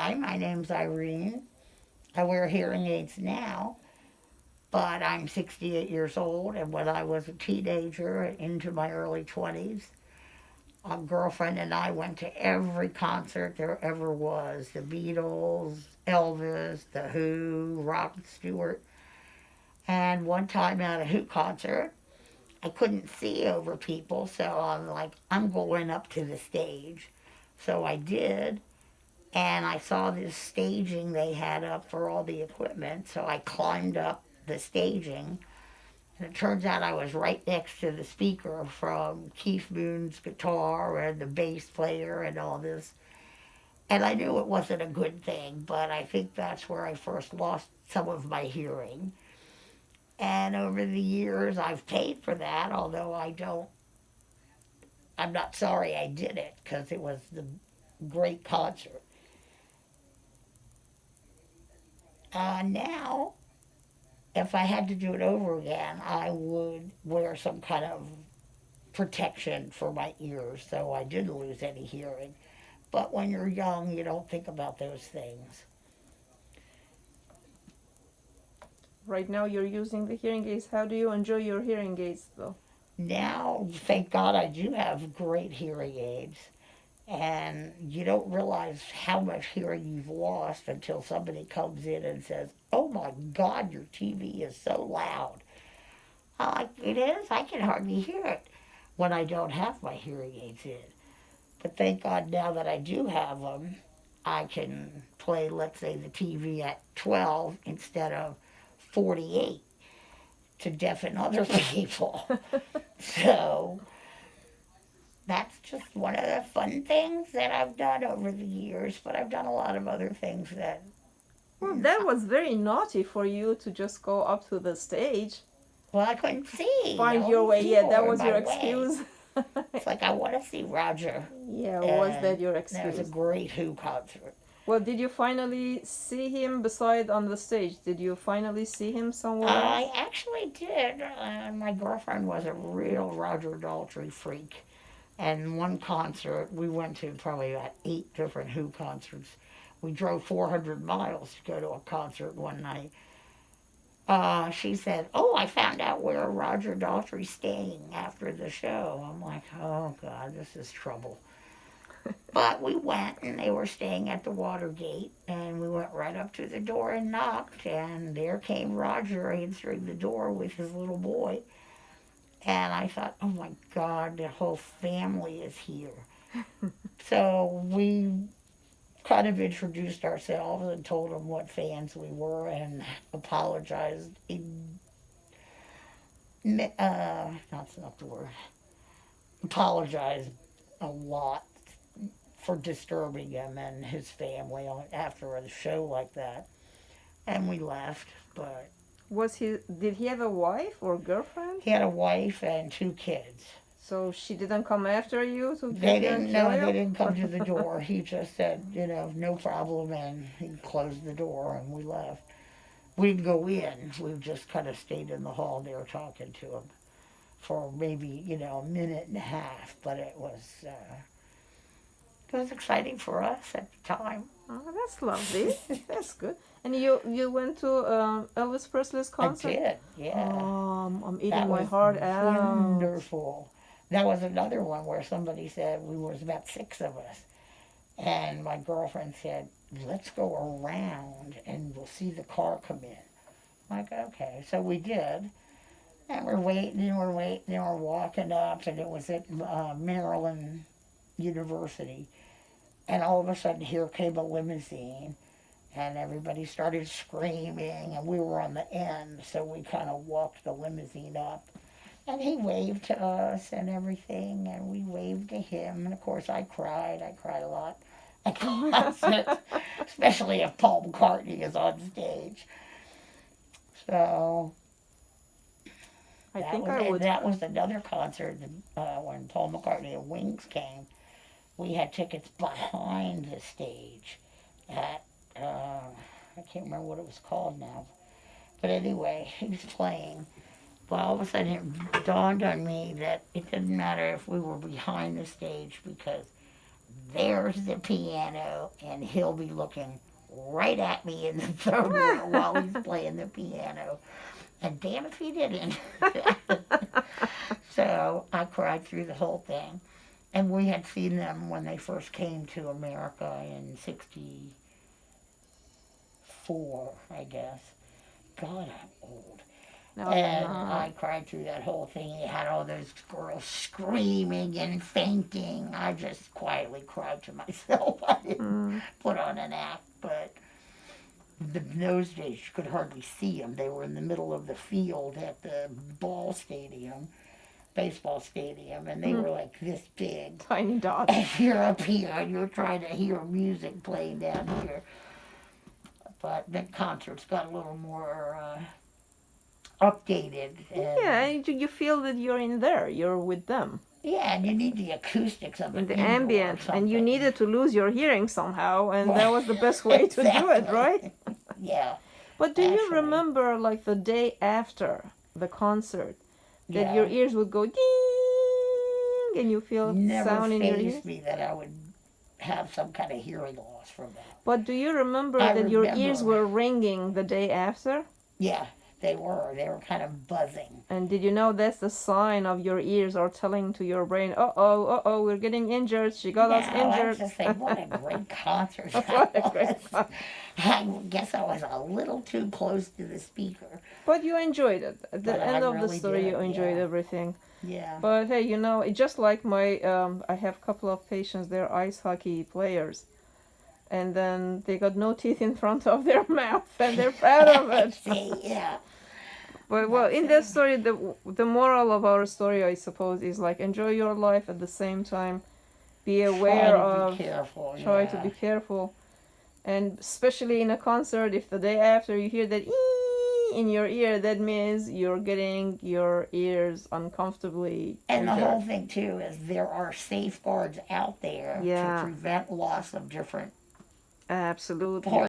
Hi, my name's Irene. I wear hearing aids now, but I'm 68 years old, and when I was a teenager into my early 20s, a girlfriend and I went to every concert there ever was: the Beatles, Elvis, The Who, Rod Stewart. And one time at a Who concert, I couldn't see over people, so I'm like, I'm going up to the stage. So I did, and I saw this staging they had up for all the equipment, so I climbed up the staging. And it turns out I was right next to the speaker from Keith Moon's guitar and the bass player and all this. And I knew it wasn't a good thing, but I think that's where I first lost some of my hearing. And over the years, I've paid for that, although I'm not sorry I did it because it was the great concert. Now, if I had to do it over again, I would wear some kind of protection for my ears so I didn't lose any hearing. But when you're young, you don't think about those things. Right now you're using the hearing aids. How do you enjoy your hearing aids though? Now, thank God I do have great hearing aids. And you don't realize how much hearing you've lost until somebody comes in and says, "Oh my God, your TV is so loud." I'm like, "It is? I can hardly hear it when I don't have my hearing aids in." But thank God now that I do have them, I can play, let's say, the TV at 12 instead of 48 to deafen other people. So that's just one of the fun things that I've done over the years, but I've done a lot of other things that, Well, that was very naughty for you to just go up to the stage, well, I couldn't see. find All your these way. Yeah, people that were in was my your way. excuse. It's like I want to see Roger. Yeah, was that And your there was a excuse? great Who concert. Well, did you finally see him beside on the stage? Did you finally see him somewhere I else? actually did. My girlfriend was a real Roger Daltrey freak. And one concert, we went to probably about 8 different Who concerts. We drove 400 miles to go to a concert one night. She said, "Oh, I found out where Roger Daltrey's staying after the show." I'm like, "Oh, God, this is trouble." But we went, and they were staying at the Watergate, and we went right up to the door and knocked, and there came Roger answering the door with his little boy. And I thought, "Oh my God, the whole family is here." So we kind of introduced ourselves and told them what fans we were and apologized. That's not the word. Apologized a lot for disturbing him and his family after a show like that. And we left, but Was he? Did he have a wife or girlfriend? he had a wife and 2 kids. So she didn't come after you to They get you in didn't know, they jail? didn't come to the door. He just said, no problem, and he closed the door and we left. We didn't go in. We just kind of stayed in the hall there talking to him for maybe, a minute and a half, but it was exciting for us at the time. Oh, that's lovely. That's good. And you went to Elvis Presley's I concert? did, yeah. I'm eating That my was heart out. wonderful. That was another one where somebody said we was about 6 of us, and my girlfriend said, "Let's go around and we'll see the car come in." I'm like, okay, so we did, and we're waiting, and we're walking up, and it was at Maryland University, and all of a sudden here came a limousine, and everybody started screaming, and we were on the end, so we kind of walked the limousine up, and he waved to us and everything, and we waved to him, and of course I cried a lot at concerts, especially if Paul McCartney is on stage. So I that think was I and would. that was another concert when Paul McCartney and Wings came. We had tickets behind the stage at I can't remember what it was called now. But anyway, he was playing. But all of a sudden it dawned on me that it didn't matter if we were behind the stage because there's the piano, and he'll be looking right at me in the third wheel while he's playing the piano. And damn if he didn't. So I cried through the whole thing. And we had seen them when they first came to America in 64, I guess. God, I'm old. No, And no. I cried through that whole thing. He had all those girls screaming and fainting. I just quietly cried to myself. I didn't put on an act, but in those days you could hardly see them. They were in the middle of the field at the baseball stadium, and they were like this big. Tiny dots. And you're up here and you're trying to hear music playing down here. But the concerts got a little more updated. And, Yeah, and you feel that you're in there. You're with them. yeah, and you need the acoustics of In it. the ambient. And you needed to lose your hearing somehow. And that was the best way to do it, right? Yeah. But do you Actually. remember, like, the day after the concert, that Yeah. your ears would go ding, and you feel Never sound in your ears? fazed me that I would have some kind of hearing loss from that. But do you remember I that your ears remember. were ringing the day after? Yeah, they were. They were kind of buzzing. And did you know that's the sign of your ears are telling to your brain, uh-oh, we're getting injured. She got us Yeah, I was injured. just saying, what a great concert that What a great was. concert. I guess I was a little too close to the speaker. But you enjoyed it. At the But I end of the really story, did, you enjoyed yeah. everything. Yeah. But hey, you know, it's just like my, I have a couple of patients, they're ice hockey players. And then they got no teeth in front of their mouth, and they're proud of it. See, yeah. But well, in that story, the moral of our story, I suppose, is like enjoy your life at the same time, be aware of, Be careful. try yeah. to be careful, and especially in a concert, if the day after you hear that ee in your ear, that means you're getting your ears uncomfortably And the injured. whole thing too is there are safeguards out there Yeah. to prevent loss of different Absolutely. parts